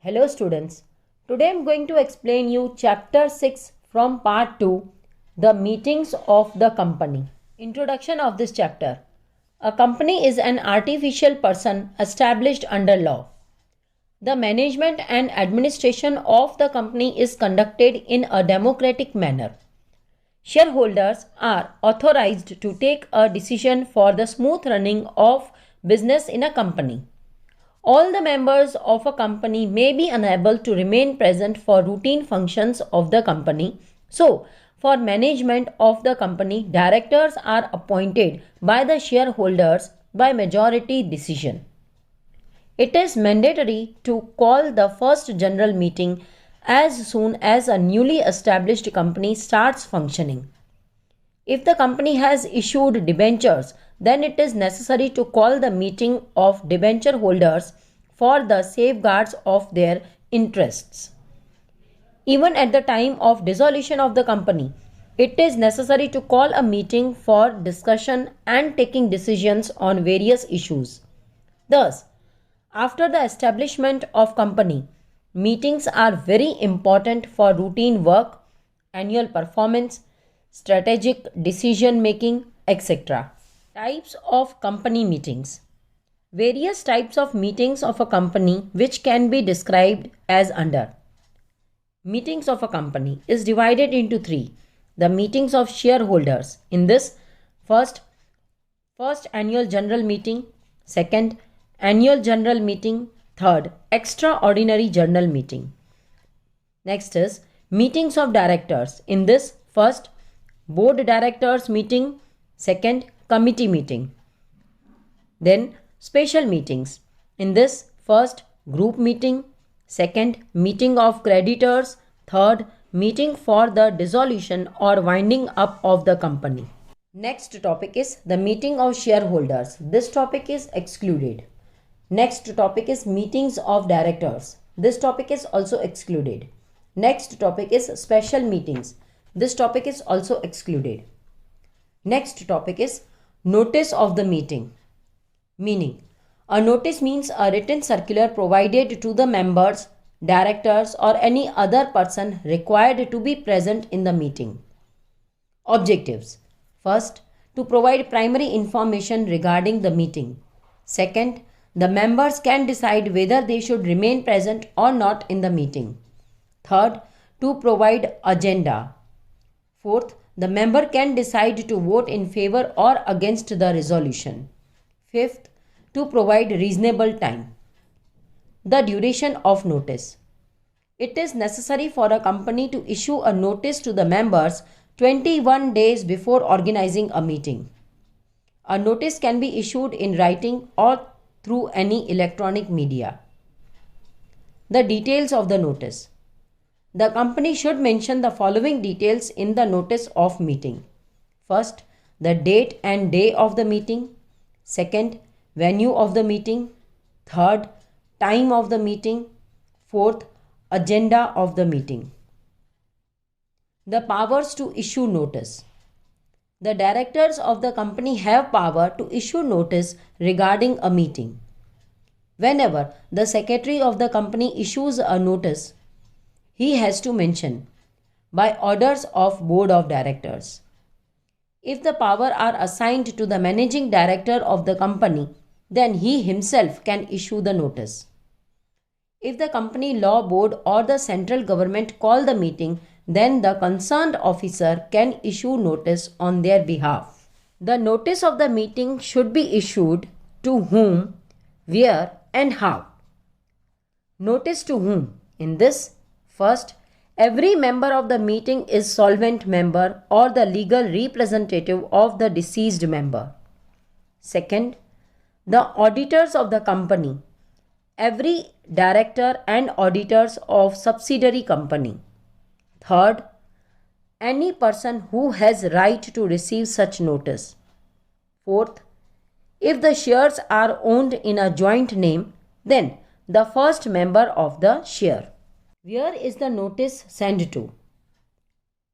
Hello students, today I am going to explain you chapter 6 from part 2, the meetings of the company. Introduction of this chapter. A company is an artificial person established under law. The management and administration of the company is conducted in a democratic manner. Shareholders are authorized to take a decision for the smooth running of business in a company. All the members of a company may be unable to remain present for routine functions of the company. So, for management of the company, directors are appointed by the shareholders by majority decision. It is mandatory to call the first general meeting as soon as a newly established company starts functioning. If the company has issued debentures, then it is necessary to call the meeting of debenture holders for the safeguards of their interests. Even at the time of dissolution of the company, it is necessary to call a meeting for discussion and taking decisions on various issues. Thus, after the establishment of company, meetings are very important for routine work, annual performance, strategic decision making, etc. Types of company meetings. Various types of meetings of a company which can be described as under. Meetings of a company is divided into three. The meetings of shareholders. In this, first annual general meeting, second annual general meeting, third extraordinary general meeting. Next is meetings of directors. In this, first board directors meeting, second committee meeting. Then special meetings. In this, first group meeting, second meeting of creditors, third meeting for the dissolution or winding up of the company. Next topic is the meeting of shareholders. This topic is excluded. Next topic is meetings of directors. This topic is also excluded. Next topic is special meetings. This topic is also excluded. Next topic is notice of the meeting. Meaning, a notice means a written circular provided to the members, directors or any other person required to be present in the meeting. Objectives. First, to provide primary information regarding the meeting. Second, the members can decide whether they should remain present or not in the meeting. Third, to provide agenda. Fourth, the member can decide to vote in favor or against the resolution. Fifth, to provide reasonable time. The duration of notice. It is necessary for a company to issue a notice to the members 21 days before organizing a meeting. A notice can be issued in writing or through any electronic media. The details of the notice. The company should mention the following details in the notice of meeting. First, the date and day of the meeting. Second, venue of the meeting. Third, time of the meeting. Fourth, agenda of the meeting. The powers to issue notice. The directors of the company have power to issue notice regarding a meeting. Whenever the secretary of the company issues a notice, he has to mention by orders of board of directors. If the power are assigned to the managing director of the company, then he himself can issue the notice. If the company law board or the central government call the meeting, then the concerned officer can issue notice on their behalf. The notice of the meeting should be issued to whom, where and how. Notice to whom. In this, first, every member of the meeting is solvent member or the legal representative of the deceased member. Second, the auditors of the company, every director and auditors of subsidiary company. Third, any person who has right to receive such notice. Fourth, if the shares are owned in a joint name, then the first member of the share. Where is the notice sent to?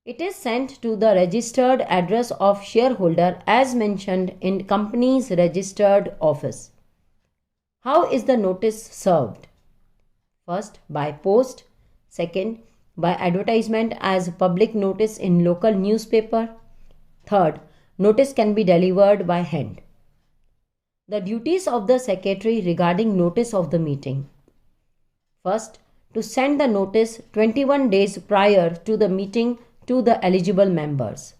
It is sent to the registered address of shareholder as mentioned in company's registered office. How is the notice served? First, by post. Second, by advertisement as public notice in local newspaper. Third, notice can be delivered by hand. The duties of the secretary regarding notice of the meeting. First, to send the notice 21 days prior to the meeting to the eligible members.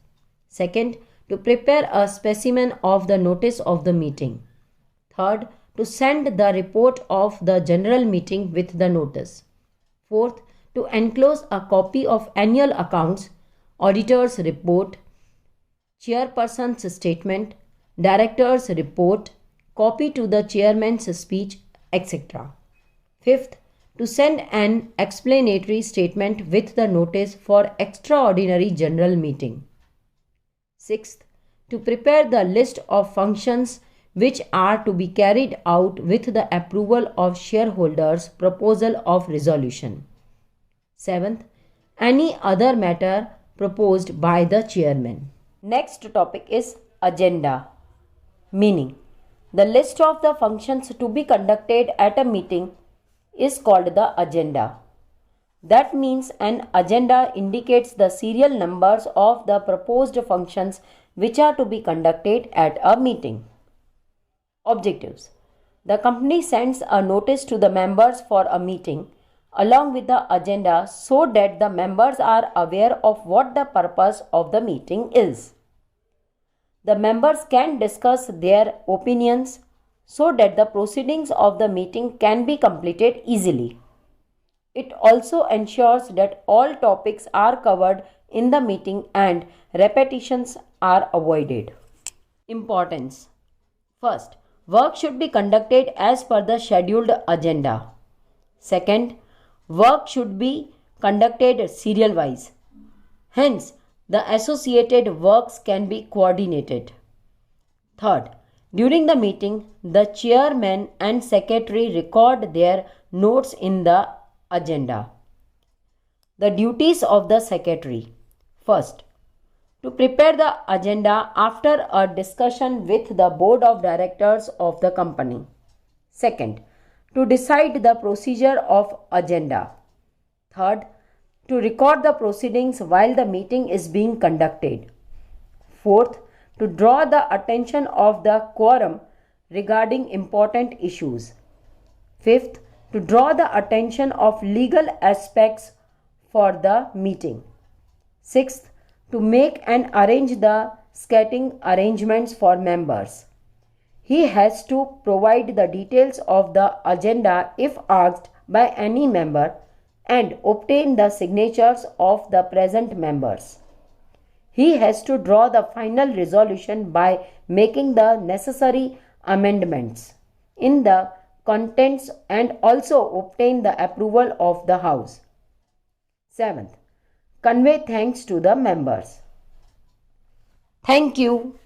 Second, to prepare a specimen of the notice of the meeting. Third, to send the report of the general meeting with the notice. Fourth, to enclose a copy of annual accounts, auditor's report, chairperson's statement, director's report, copy to the chairman's speech, etc. Fifth, to send an explanatory statement with the notice for extraordinary general meeting. Sixth, to prepare the list of functions which are to be carried out with the approval of shareholders' proposal of resolution. Seventh, any other matter proposed by the chairman. Next topic is agenda. Meaning, the list of the functions to be conducted at a meeting is called the agenda. That means an agenda indicates the serial numbers of the proposed functions which are to be conducted at a meeting. Objectives. The company sends a notice to the members for a meeting along with the agenda so that the members are aware of what the purpose of the meeting is. The members can discuss their opinions so that the proceedings of the meeting can be completed easily. It also ensures that all topics are covered in the meeting and repetitions are avoided. Importance. First, work should be conducted as per the scheduled agenda. Second, work should be conducted serial wise. Hence, the associated works can be coordinated. Third, during the meeting, the chairman and secretary record their notes in the agenda. The duties of the secretary. First, to prepare the agenda after a discussion with the board of directors of the company. Second, to decide the procedure of agenda. Third, to record the proceedings while the meeting is being conducted. Fourth, to draw the attention of the quorum regarding important issues. Fifth, to draw the attention of legal aspects for the meeting. Sixth, to make and arrange the seating arrangements for members. He has to provide the details of the agenda if asked by any member and obtain the signatures of the present members. He has to draw the final resolution by making the necessary amendments in the contents and also obtain the approval of the House. Seventh, convey thanks to the members. Thank you.